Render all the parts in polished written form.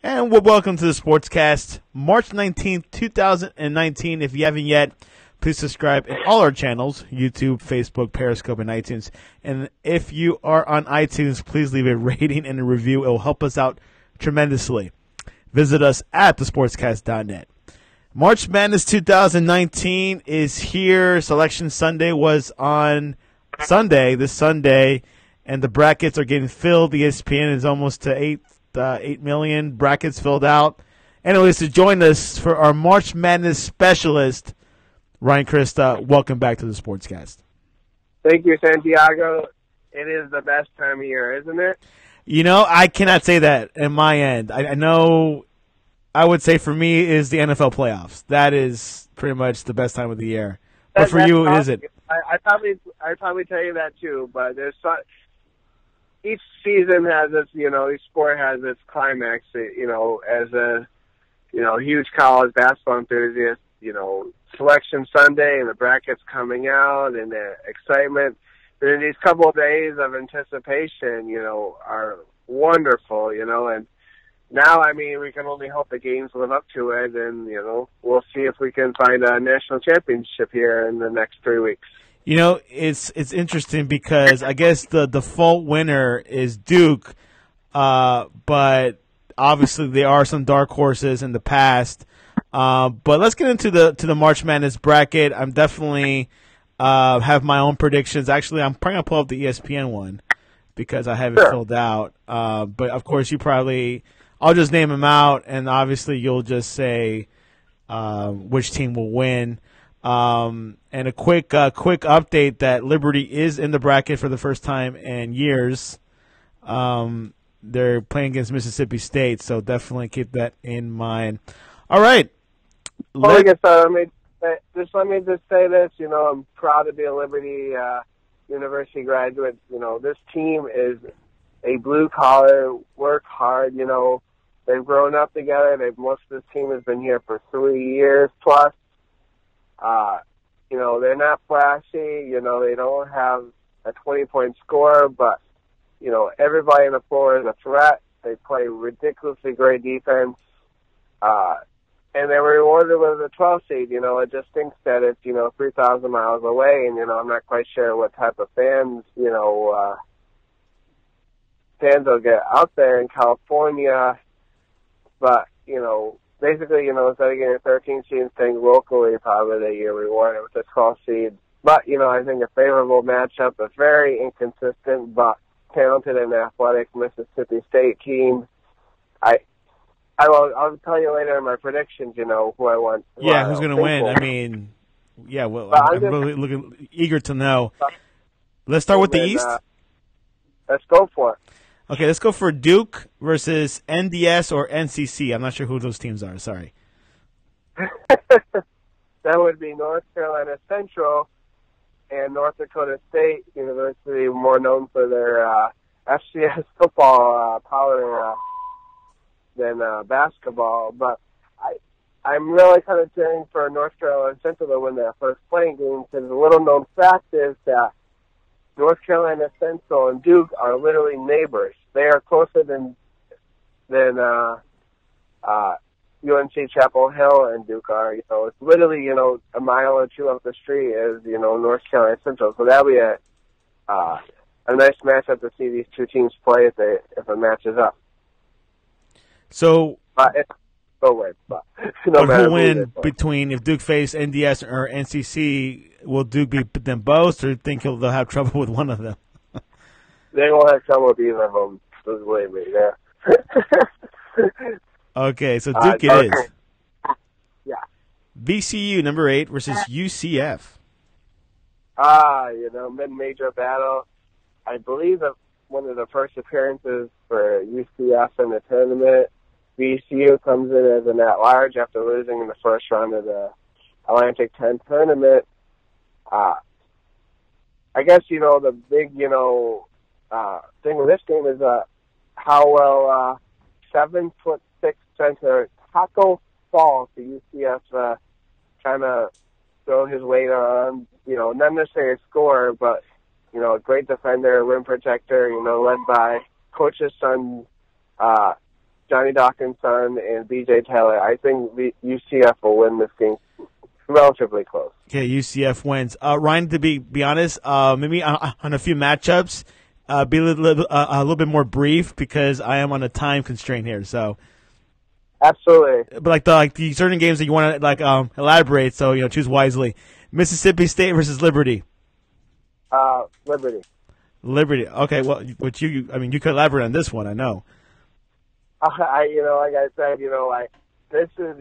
And welcome to the Sportscast, March 19th, 2019. If you haven't yet, please subscribe in all our channels, YouTube, Facebook, Periscope, and iTunes. And if you are on iTunes, please leave a rating and a review. It will help us out tremendously. Visit us at thesportscast.net. March Madness 2019 is here. Selection Sunday was on this Sunday, and the brackets are getting filled. ESPN is almost to 8 million brackets filled out. Anyways, to join us for our March Madness specialist, Ryan Christa, welcome back to the Sportscast. Thank you, Santiago. It is the best time of year, isn't it? You know, I cannot say that in my end. I know I would say for me is the NFL playoffs. That is pretty much the best time of the year. But for you, is it? I'd probably tell you that too, but there's each season has its, each sport has its climax, as a, huge college basketball enthusiast, Selection Sunday and the brackets coming out and the excitement. But these couple of days of anticipation, are wonderful, and now, we can only hope the games live up to it, and, we'll see if we can find a national championship here in the next 3 weeks. It's interesting because I guess the default winner is Duke, but obviously there are some dark horses in the past. But let's get into the March Madness bracket. I'm definitely have my own predictions. Actually, I'm probably going to pull up the ESPN one because I have it filled out. But, of course, I'll just name them out, and obviously you'll just say which team will win. And a quick update that Liberty is in the bracket for the first time in years. They're playing against Mississippi State, so definitely keep that in mind. All right. Let me just say this. I'm proud to be a Liberty University graduate. This team is a blue collar, work hard. They've grown up together. Most of this team has been here for 3 years plus. They're not flashy. They don't have a 20-point score, but, everybody on the floor is a threat. They play ridiculously great defense. And they were rewarded with a 12 seed. It just stinks that it's, 3,000 miles away, and, I'm not quite sure what type of fans, fans will get out there in California. But, basically, instead of getting a 13 seed and staying locally, probably they get rewarded with a 12 seed. But, I think a favorable matchup, a very inconsistent but talented and athletic Mississippi State team. I'll tell you later in my predictions, who I want. Yeah, who's going to win? I'm really eager to know. Let's start with the East. Let's go for it. Okay, let's go for Duke versus NDS or NCC. I'm not sure who those teams are. Sorry. That would be North Carolina Central and North Dakota State University, more known for their FCS football power than basketball. But I'm really kind of cheering for North Carolina Central to win their first playing game because the little-known fact is that North Carolina Central and Duke are literally neighbors. They are closer than UNC Chapel Hill and Duke are. It's literally, a mile or two up the street is, North Carolina Central. So that'll be a nice matchup to see these two teams play if it matches up. So, who win between if Duke face NDS or NCC? Will Duke beat them both, or think they'll have trouble with one of them? They won't have trouble with either of them. Just believe me, Okay, so Duke it is. Yeah. VCU number 8 versus UCF. Mid-major battle. I believe that one of the first appearances for UCF in the tournament. VCU comes in as an at-large after losing in the first round of the Atlantic 10 tournament. I guess, the big, thing with this game is how well 7'6" center Taco Fall to UCF trying to throw his weight on, not necessarily a scorer, but, a great defender, rim protector, led by coach's son, Johnny Dawkins' son and B.J. Taylor, I think UCF will win this game relatively close. Okay, UCF wins. Ryan, to be honest, maybe on a few matchups, be a little bit more brief because I am on a time constraint here. So, absolutely. But like the certain games that you want to elaborate, so choose wisely. Mississippi State versus Liberty. Liberty. Liberty. Okay, well, you could elaborate on this one. I know. Like I said, this is,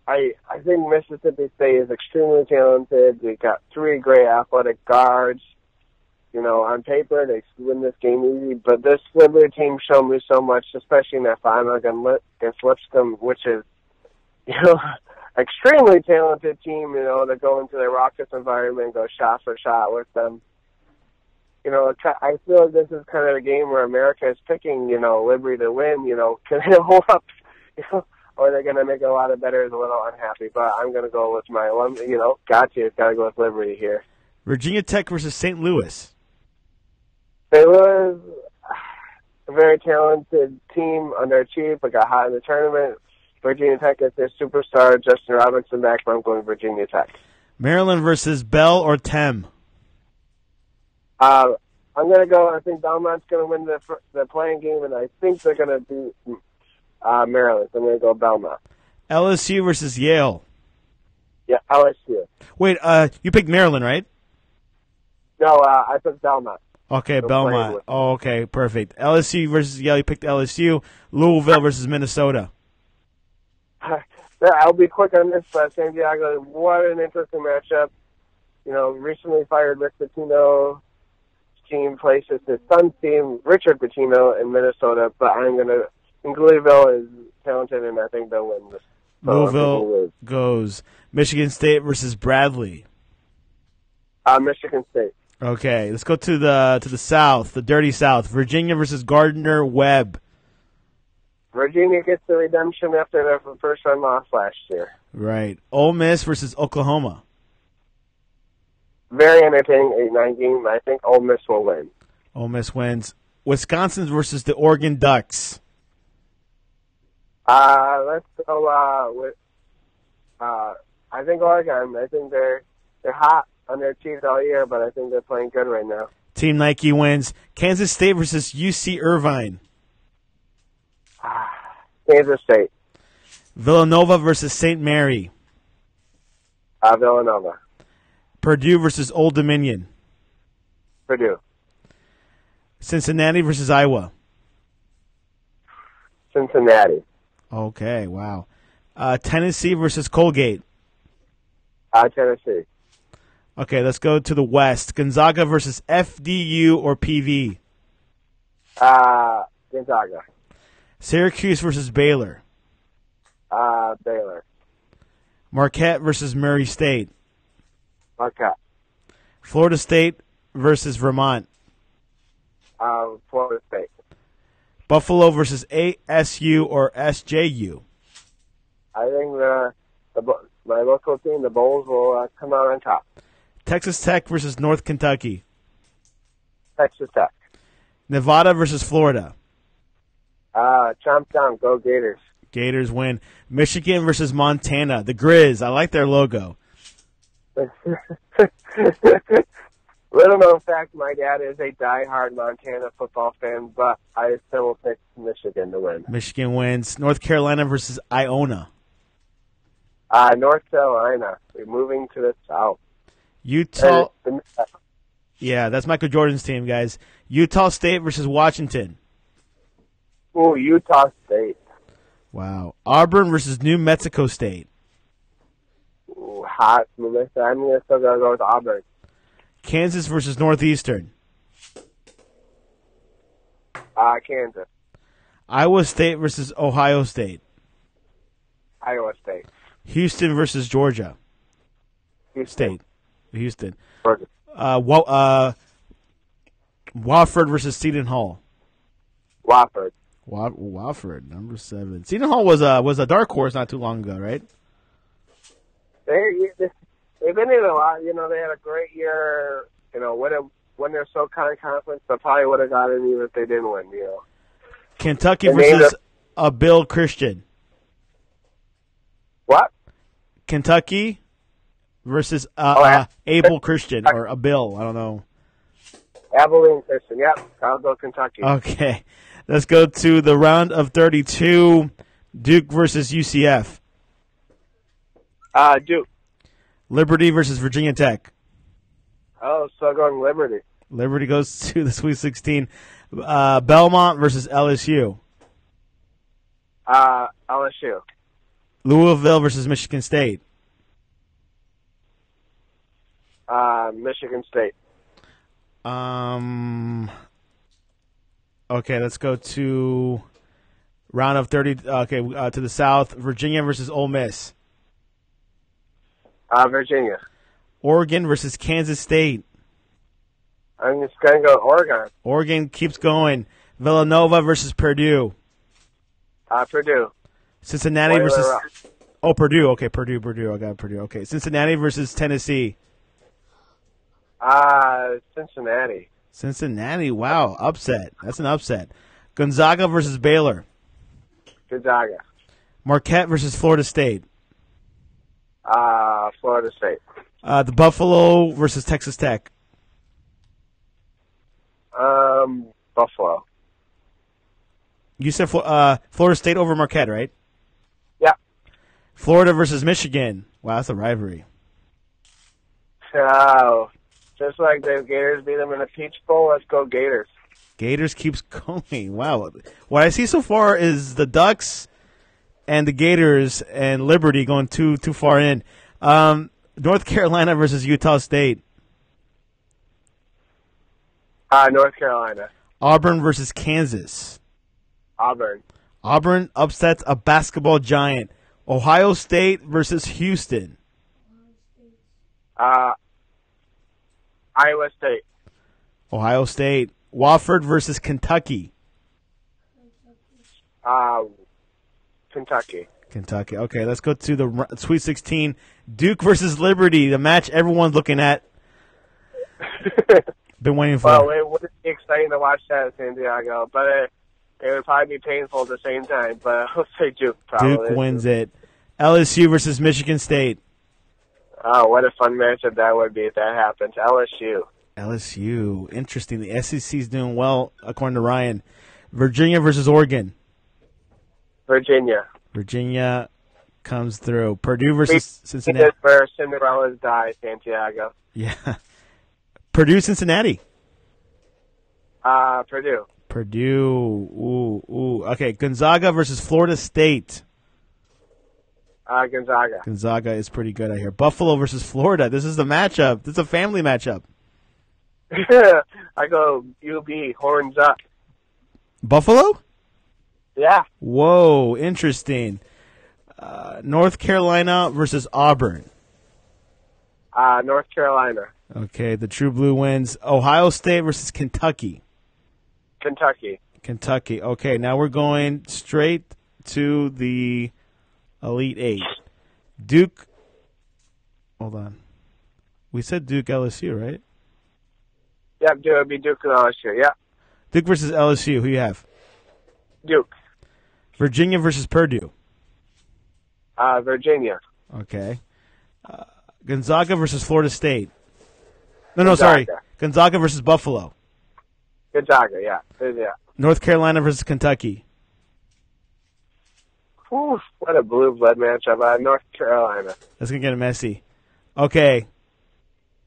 I think Mississippi State is extremely talented. They got 3 great athletic guards. On paper, they win this game easy, but this Liberty team showed me so much, especially in that final against Lipscomb, which is, extremely talented team, to go into the Raucous environment and go shot for shot with them. I feel like this is kind of a game where America is picking, Liberty to win. Can they hold up, or they're going to make a lot of bettors a little unhappy. But I'm going to go with my, got to go with Liberty here. Virginia Tech versus St. Louis. St. Louis, a very talented team, underachieved, but got hot in the tournament. Virginia Tech is their superstar, Justin Robinson back, but I'm going Virginia Tech. Maryland versus Bell or Tem? I'm going to go, I think Belmont's going to win the playing game, and I think they're going to beat Maryland. So I'm going to go Belmont. LSU versus Yale. Yeah, LSU. Wait, you picked Maryland, right? No, I picked Belmont. Okay, Belmont. Oh, okay, perfect. LSU versus Yale, you picked LSU. Louisville versus Minnesota. I'll be quick on this, but San Diego, what an interesting matchup. Recently fired Rick Pitino's team places his son's team, Richard Pitino, in Minnesota, but I'm going to think Louisville is talented, and I think they'll win this. So Louisville goes. Michigan State versus Bradley. Michigan State. Okay, let's go to the South, the dirty South. Virginia versus Gardner-Webb. Virginia gets the redemption after their first run loss last year. Right. Ole Miss versus Oklahoma. Very entertaining 8-9 game. I think Ole Miss will win. Ole Miss wins. Wisconsin versus the Oregon Ducks. Let's go with. I think Oregon. I think they're hot, underachieved all year, but I think they're playing good right now. Team Nike wins. Kansas State versus UC Irvine. Kansas State. Villanova versus St. Mary. Villanova. Purdue versus Old Dominion. Purdue. Cincinnati versus Iowa. Cincinnati. Okay, wow. Tennessee versus Colgate. Tennessee. Okay, let's go to the West. Gonzaga versus FDU or PV. Gonzaga. Syracuse versus Baylor. Baylor. Marquette versus Murray State. Marquette. Florida State versus Vermont. Florida State. Buffalo versus ASU or SJU. I think my local team, the Bulls, will come out on top. Texas Tech versus North Kentucky. Texas Tech. Nevada versus Florida. Chomp, go Gators. Gators win. Michigan versus Montana. The Grizz. I like their logo. Little known fact, my dad is a diehard Montana football fan, but I still will pick Michigan to win. Michigan wins. North Carolina versus Iona. North Carolina. We're moving to the south. Utah. Yeah, that's Michael Jordan's team, guys. Utah State versus Washington. Ooh, Utah State. Wow. Auburn versus New Mexico State. Ooh, hot. I'm going to still go with Auburn. Kansas versus Northeastern. Kansas. Iowa State versus Ohio State. Iowa State. Houston versus Georgia. Houston. State. Houston. Georgia. Wofford versus Seton Hall. Wofford. Wofford, number 7. Seton Hall was a dark horse not too long ago, right? They've been in a lot. They had a great year. When they're so kind of conference, they probably would have gotten even if they didn't win. Kentucky The name versus a Bill Christian. What? Kentucky versus Abel Christian or a Bill. I don't know. Abilene Christian. Yep. I'll go Kentucky. Okay. Let's go to the round of 32. Duke versus UCF. Duke. Liberty versus Virginia Tech. Oh, so going Liberty. Liberty goes to the Sweet 16. Belmont versus LSU. LSU. Louisville versus Michigan State. Michigan State. Okay, let's go to round of 30. Okay, to the South. Virginia versus Ole Miss. Virginia. Oregon versus Kansas State. I'm just going to go Oregon. Oregon keeps going. Villanova versus Purdue. Purdue. Cincinnati Boiler versus... Rock. Oh, Purdue. Okay, Purdue. I got Purdue. Okay, Cincinnati versus Tennessee. Cincinnati. Cincinnati, wow, upset. That's an upset. Gonzaga versus Baylor. Gonzaga. Marquette versus Florida State. Florida State. The Buffalo versus Texas Tech. Buffalo. You said Florida State over Marquette, right? Yeah. Florida versus Michigan. Wow, that's a rivalry. Oh, just like the Gators beat them in the Peach Bowl, let's go Gators. Gators keeps going. Wow. What I see so far is the Ducks and the Gators and Liberty going too far in. North Carolina versus Utah State. North Carolina. Auburn versus Kansas. Auburn. Auburn upsets a basketball giant. Ohio State versus Houston. Iowa State. Ohio State. Wofford versus Kentucky. Kentucky. Kentucky. Okay, let's go to the Sweet 16. Duke versus Liberty, the match everyone's looking at. Been waiting for. Well, it would be exciting to watch that at San Diego, but it would probably be painful at the same time. But I'll say Duke probably. Duke wins it. LSU versus Michigan State. Oh, what a fun matchup that would be if that happens. LSU. LSU. Interesting. The SEC's doing well, according to Ryan. Virginia versus Oregon. Virginia. Virginia comes through. Purdue versus Cincinnati. This is where Cinderella's die, Santiago. Yeah. Purdue, Cincinnati. Purdue. Purdue. Ooh. Okay, Gonzaga versus Florida State. Gonzaga. Gonzaga is pretty good, I hear. Buffalo versus Florida. This is the matchup. This is a family matchup. I go UB, horns up. Buffalo? Yeah. Whoa, interesting. North Carolina versus Auburn. North Carolina. Okay, the True Blue wins. Ohio State versus Kentucky. Kentucky. Okay, now we're going straight to the Elite Eight. Duke. Hold on. We said Duke LSU, right? Yep, it would be Duke and LSU. Yeah. Duke versus LSU. Who you have? Duke. Virginia versus Purdue. Virginia. Okay. Gonzaga versus Florida State. No, Gonzaga. sorry. Gonzaga versus Buffalo. Gonzaga, yeah. North Carolina versus Kentucky. Oof, what a blue blood matchup. North Carolina. That's going to get messy. Okay.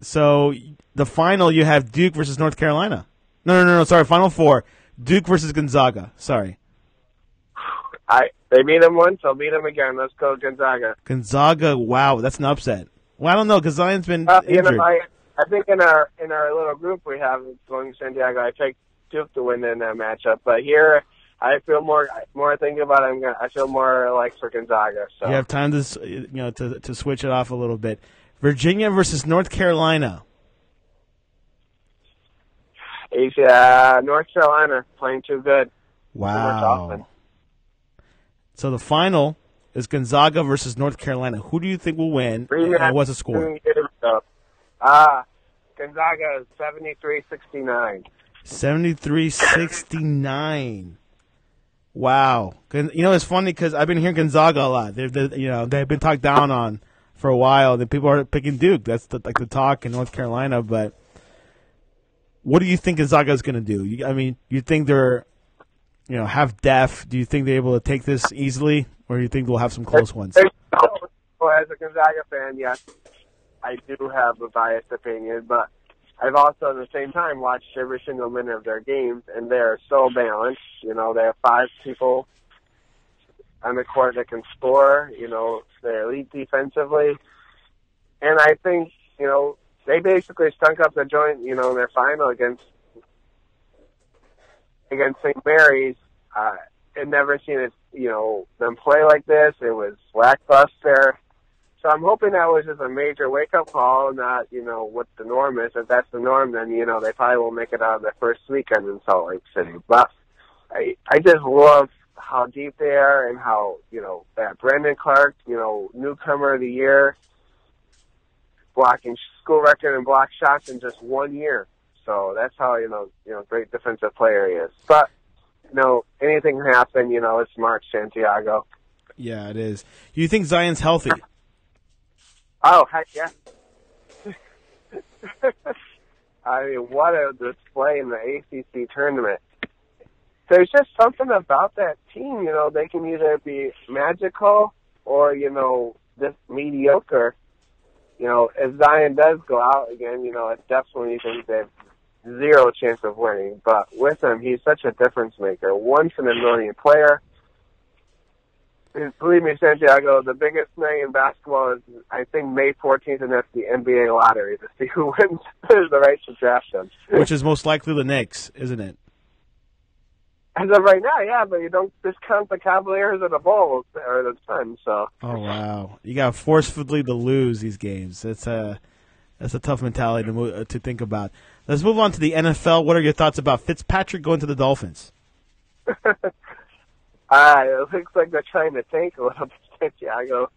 So the final, you have Duke versus North Carolina. No. Sorry, Final Four. Duke versus Gonzaga. Sorry. They beat them once, I'll beat them again. Let's go Gonzaga. Gonzaga, wow, that's an upset. Well, I don't know, because Zion's been injured. I think in our little group we have going to San Diego, I picked Duke to win in that matchup. But here, I feel more thinking about it. I feel more like for Gonzaga. So you have time to switch it off a little bit. Virginia versus North Carolina. North Carolina playing too good. Wow. So the final is Gonzaga versus North Carolina. Who do you think will win? And what's the score? Gonzaga is 73-69. 73-69. Wow. It's funny because I've been hearing Gonzaga a lot. They've been talked down on for a while. Then people are picking Duke. That's the talk in North Carolina. But what do you think Gonzaga is going to do? You think they're, half deaf? Do you think they're able to take this easily, or do you think they'll have some close ones? Well, as a Gonzaga fan, yes, I do have a biased opinion, but I've also at the same time watched every single minute of their games, and they're so balanced. They have 5 people on the court that can score. They're elite defensively. And I think, they basically stunk up the joint, in their final against St. Mary's. I'd never seen it, them play like this. It was lackluster. So I'm hoping that was just a major wake-up call, not, what the norm is. If that's the norm, then, they probably won't make it out of their first weekend in Salt Lake City. But I just love how deep they are and how, that Brendan Clark, newcomer of the year, blocking school record and block shots in just 1 year. So that's how, great defensive player he is. But, anything can happen, it's Mark Santiago. Yeah, it is. Do you think Zion's healthy? Oh, heck yeah. I mean, what a display in the ACC tournament. There's just something about that team, they can either be magical or, just mediocre. If Zion does go out again, it definitely think they have zero chance of winning. But with him, he's such a difference maker. Once in a million player. And believe me, Santiago, the biggest night in basketball is, I think, May 14th, and that's the NBA lottery to see who wins the right to draft them. Which is most likely the Knicks, isn't it? As of right now, yeah, but you don't discount the Cavaliers or the Bulls or the Suns. So. Oh wow, you got forcefully to lose these games. That's a tough mentality to think about. Let's move on to the NFL. What are your thoughts about Fitzpatrick going to the Dolphins? It looks like they're trying to tank a little bit, Santiago,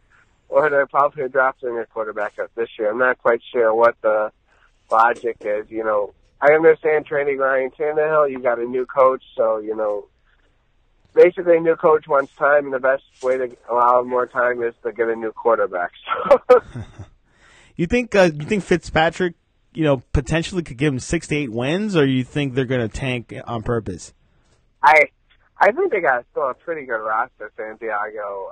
or they're probably drafting a quarterback up this year. I'm not quite sure what the logic is. I understand trading Ryan Tannehill. You got a new coach, so, basically a new coach wants time, and the best way to allow him more time is to get a new quarterback. So. You think Fitzpatrick, potentially could give him 6 to 8 wins, or you think they're going to tank on purpose? I think they got still a pretty good roster, Santiago.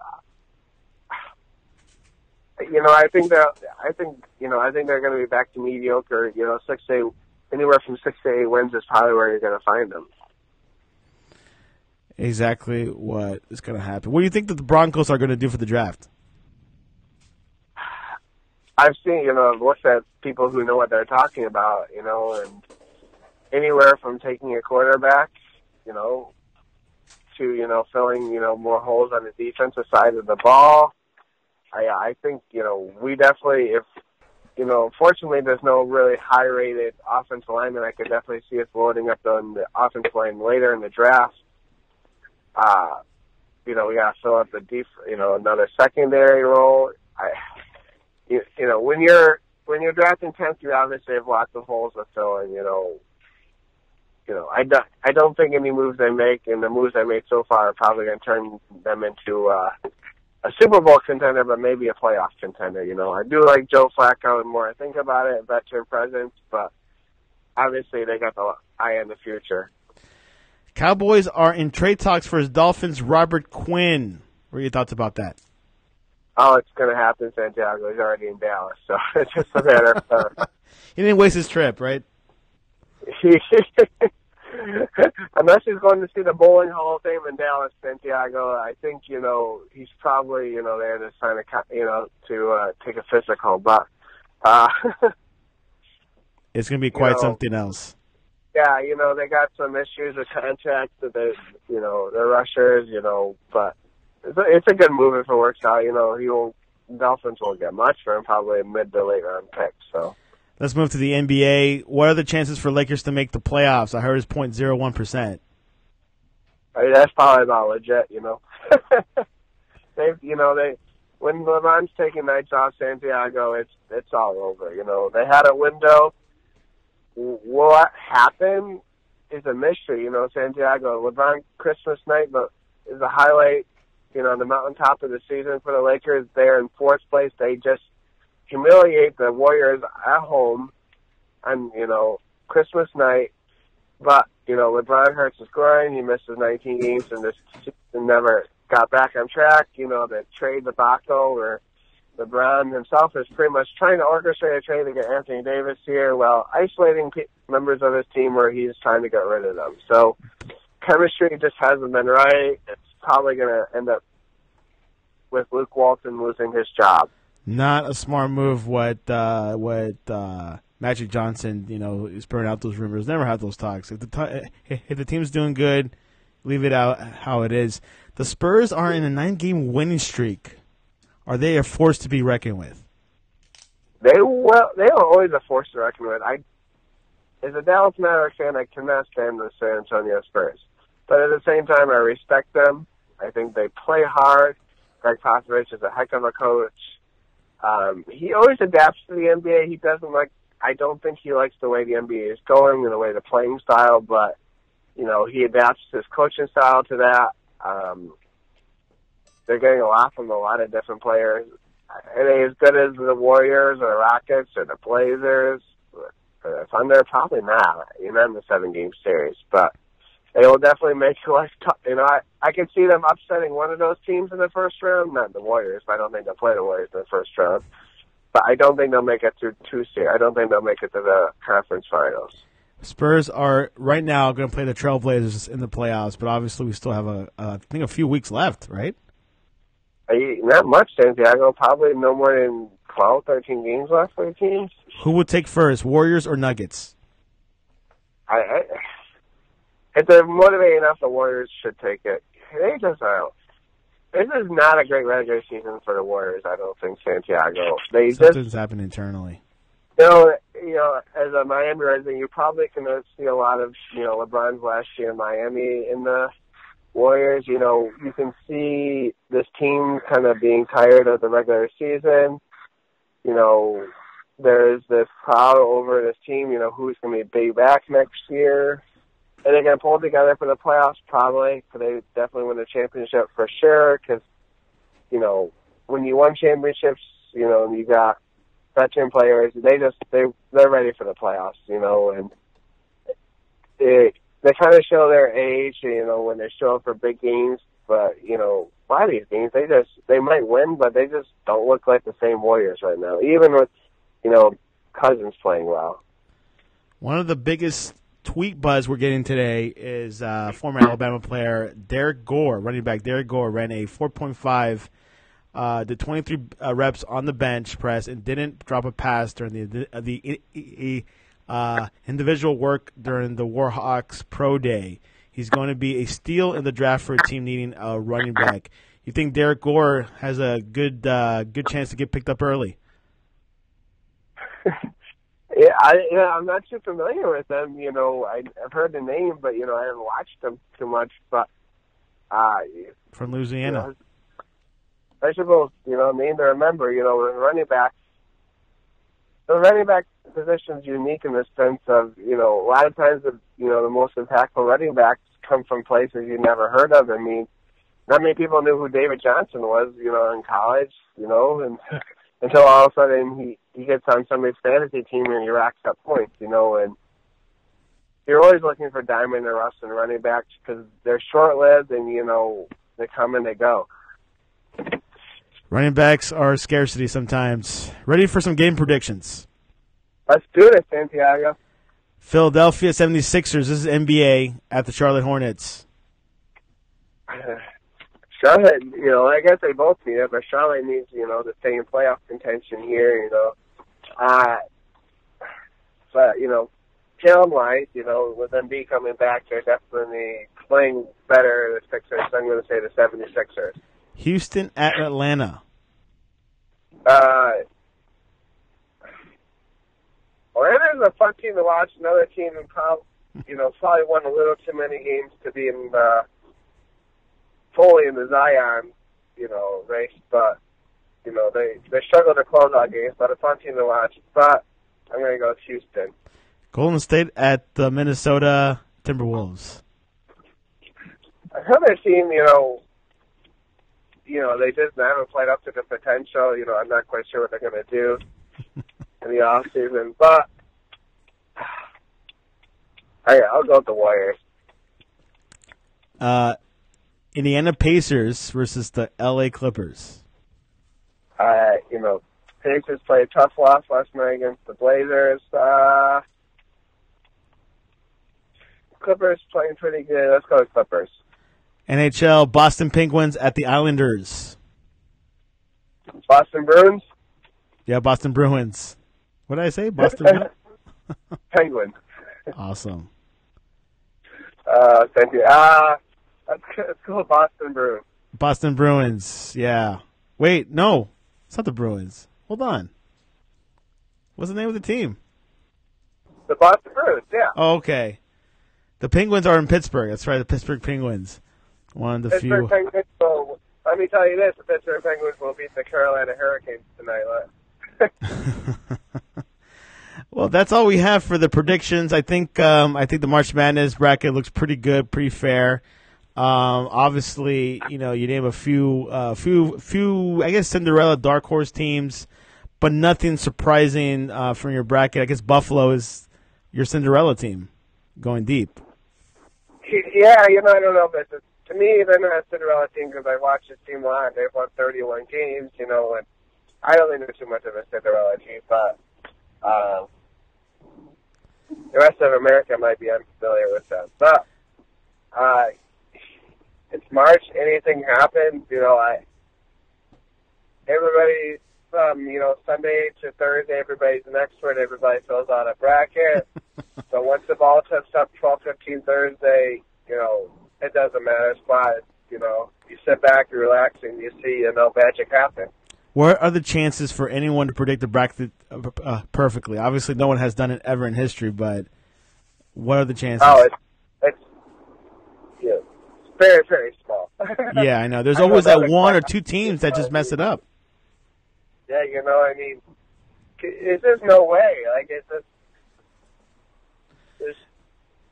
I think they're going to be back to mediocre. 6 to 8, anywhere from 6 to 8 wins is probably where you're going to find them. Exactly what is going to happen. What do you think that the Broncos are going to do for the draft? I've seen, looked at people who know what they're talking about, and anywhere from taking a quarterback, to, filling, more holes on the defensive side of the ball. I think, we definitely, if, unfortunately there's no really high-rated offensive lineman, I could definitely see us loading up on the offensive line later in the draft. We got to fill up the another secondary role. When you're drafting 10th, you obviously have lots of holes to fill, and I don't think any moves they make, and the moves they made so far are probably going to turn them into a Super Bowl contender, but maybe a playoff contender. I do like Joe Flacco, the more I think about it, veteran presence, but obviously they got the eye on the future. Cowboys are in trade talks for his Dolphins, Robert Quinn. What are your thoughts about that? Oh, it's going to happen, Santiago. He's already in Dallas, so it's just a matter of time. He didn't waste his trip, right? Unless he's going to see the Bowling Hall of Fame in Dallas, Santiago, I think, he's probably, there to sign to take a physical. But it's going to be quite something else. Yeah, they got some issues with contracts that the rushers, but it's a good move if it works out. Dolphins won't get much for him, probably a mid to late round pick. So let's move to the NBA. What are the chances for Lakers to make the playoffs? I heard it's 0.01%. That's probably about legit. They when LeBron's taking nights off, Santiago, it's all over. They had a window. What happened is a mystery. Santiago, LeBron Christmas night, but is a highlight, the mountaintop of the season for the Lakers. They're in fourth place. They just humiliate the Warriors at home on, Christmas night. But, LeBron hurts his groin. He misses 19 games, and this season never got back on track. The trade debacle where LeBron himself is pretty much trying to orchestrate a trade to get Anthony Davis here while isolating members of his team where he's trying to get rid of them. So chemistry just hasn't been right. It's probably going to end up with Luke Walton losing his job. Not a smart move. What Magic Johnson, is burning out those rumors. Never have those talks. If the team's doing good, leave it out how it is. The Spurs are in a 9-game winning streak. Are they a force to be reckoned with? They are always a force to reckon with. As a Dallas Mavericks fan, I cannot stand the San Antonio Spurs. But at the same time, I respect them. I think they play hard. Greg Popovich is a heck of a coach. He always adapts to the NBA. I don't think he likes the way the NBA is going and the way the playing style, but, he adapts his coaching style to that. They're getting a lot from a lot of different players. Are they as good as the Warriors or the Rockets or the Blazers or the Thunder? Probably not. Not in the 7-game series, but they will definitely make life tough. I can see them upsetting one of those teams in the first round. Not the Warriors, but I don't think they'll play the Warriors in the first round. But I don't think they'll make it through 2 series. I don't think they'll make it to the conference finals. Spurs are right now going to play the Trailblazers in the playoffs, but obviously we still have I think a few weeks left, right? Not much, Santiago. Probably no more than 12, 13 games left for the teams. Who would take first, Warriors or Nuggets? If they're motivated enough, the Warriors should take it. They just are. This is not a great regular season for the Warriors, I don't think, Santiago. Something's happened internally. As a Miami resident, you're probably going to see a lot of, LeBron's last year in Miami in the Warriors. You can see this team kind of being tired of the regular season. There's this cloud over this team, who's going to be back next year. Are they going to pull together for the playoffs? Probably. Could they definitely win the championship for sure? Because, when you won championships, you got veteran players. They're ready for the playoffs, and they kind of show their age, when they show up for big games. But, a lot of these games, they might win, but they just don't look like the same Warriors right now, even with, Cousins playing well. One of the biggest tweet buzz we're getting today is former Alabama player Derek Gore, running back Derek Gore, ran a 4.5, did 23 reps on the bench press and didn't drop a pass during the individual work during the Warhawks Pro Day. He's going to be a steal in the draft for a team needing a running back. You think Derek Gore has a good chance to get picked up early? I'm not too familiar with them. I've heard the name, but I haven't watched them too much. But from Louisiana, I suppose name to remember. The running back position is unique in the sense of a lot of times the most impactful running backs come from places you never heard of. I mean, not many people knew who David Johnson was, in college, and until all of a sudden he gets on somebody's fantasy team and he racks up points, and you're always looking for diamond or rust and running backs because they're short-lived and, they come and they go. Running backs are scarcity sometimes. Ready for some game predictions? Let's do it, Santiago. Philadelphia 76ers, this is NBA, at the Charlotte Hornets. Charlotte, I guess they both need it, but Charlotte needs, to stay in playoff contention here, But, talent-wise, with Embiid coming back, they're definitely playing better, the Sixers. So I'm going to say the 76ers. Houston at Atlanta. Atlanta's a fun team to watch. Another team who probably won a little too many games to be in fully in the Zion, race. But, they struggle to close out games, but a fun team to watch. But I'm going to go with Houston. Golden State at the Minnesota Timberwolves. Another team, they just haven't played up to the potential. I'm not quite sure what they're going to do in the off season, but I'll go with the Warriors. Indiana Pacers versus the LA Clippers. Pacers played a tough loss last night against the Blazers. Clippers playing pretty good. Let's go with Clippers. NHL Boston Penguins at the Islanders. Boston Bruins? Yeah, Boston Bruins. What did I say? Boston Penguins. Awesome. Thank you. Let's go with Boston Bruins. Boston Bruins, yeah. Wait, no. It's not the Bruins. Hold on. What's the name of the team? The Boston Bruins, yeah. Oh, okay. The Penguins are in Pittsburgh. That's right, the Pittsburgh Penguins. One of the Pittsburgh few. Penguins. So let me tell you this: the Pittsburgh Penguins will beat the Carolina Hurricanes tonight. Well, that's all we have for the predictions. I think the March Madness bracket looks pretty good, pretty fair. Obviously, you name a few, I guess Cinderella dark horse teams, but nothing surprising from your bracket. I guess Buffalo is your Cinderella team, going deep. Yeah, I don't know if it's to me they're not a Cinderella team because I watched this team live. They've won 31 games, and I don't think they're too much of a Cinderella team, but the rest of America might be unfamiliar with them. But it's March. Anything happens. Everybody from Sunday to Thursday, everybody's an expert. Everybody fills out a bracket. So once the ball tips up 12:15 Thursday, it doesn't matter. Spot. You sit back, you relax, and you see magic happen. What are the chances for anyone to predict the bracket perfectly? Obviously, no one has done it ever in history, but what are the chances? Oh, it's very, very small. Yeah, I know. There's always that one or two teams that just mess it up. Yeah, there's no way.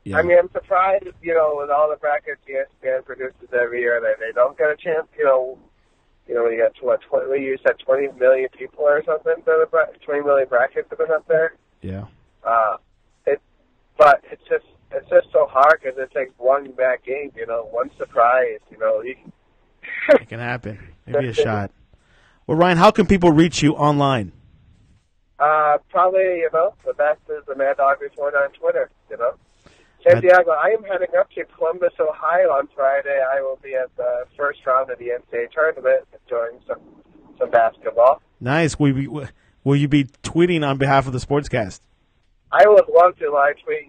Yeah. I'm surprised, with all the brackets ESPN produces every year that they don't get a chance, when you got you said 20 million people or something, 20 million brackets have been up there. Yeah. But it's just so hard because it takes one bad game, one surprise, It can happen. Maybe a shot. Well, Ryan, how can people reach you online? Probably, the best is the Mad Dog Report on Twitter, Santiago, I am heading up to Columbus, Ohio on Friday. I will be at the first round of the NCAA tournament, enjoying some basketball. Nice. Will you be tweeting on behalf of the Sportscast? I would love to live tweet,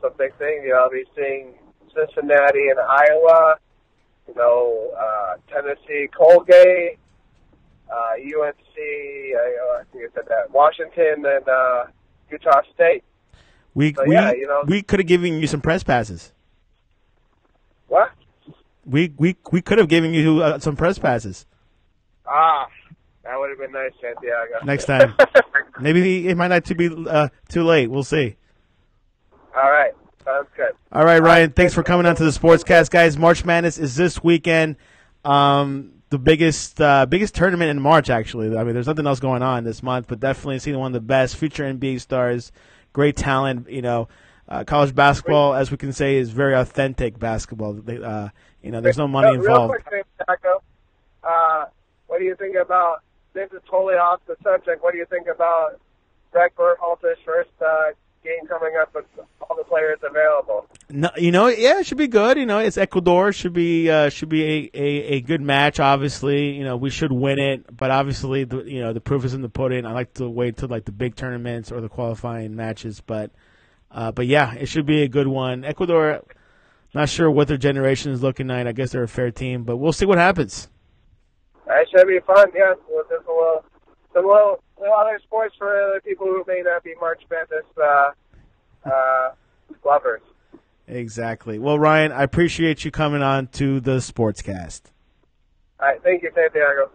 some big things. I'll be seeing Cincinnati and Iowa, Tennessee, Colgate, UNC, I think I said that, Washington, and Utah State. We could have given you some press passes. What? We could have given you some press passes. That would have been nice, Santiago. Next time. Maybe it might not be too late. We'll see. All right. Sounds good. All right, Ryan. Thanks for coming on to the Sportscast, guys. March Madness is this weekend. The biggest tournament in March, actually. I mean, there's nothing else going on this month, but definitely seeing one of the best future NBA stars, great talent. College basketball, as we can say, is very authentic basketball. There's no money involved. Real quick, Santiago, what do you think about? This is totally off the subject. What do you think about Greg Berhalter's first game coming up with all the players available? No, it should be good. It's Ecuador. Should be a good match. Obviously, we should win it. But obviously, the proof is in the pudding. I like to wait till the big tournaments or the qualifying matches. But yeah, it should be a good one. Ecuador, not sure what their generation is looking like. I guess they're a fair team, but we'll see what happens. It should be fun. Yeah, with this some little other sports for other people who may not be March Madness lovers. Exactly. Well, Ryan, I appreciate you coming on to the Sportscast. All right. Thank you, Santiago.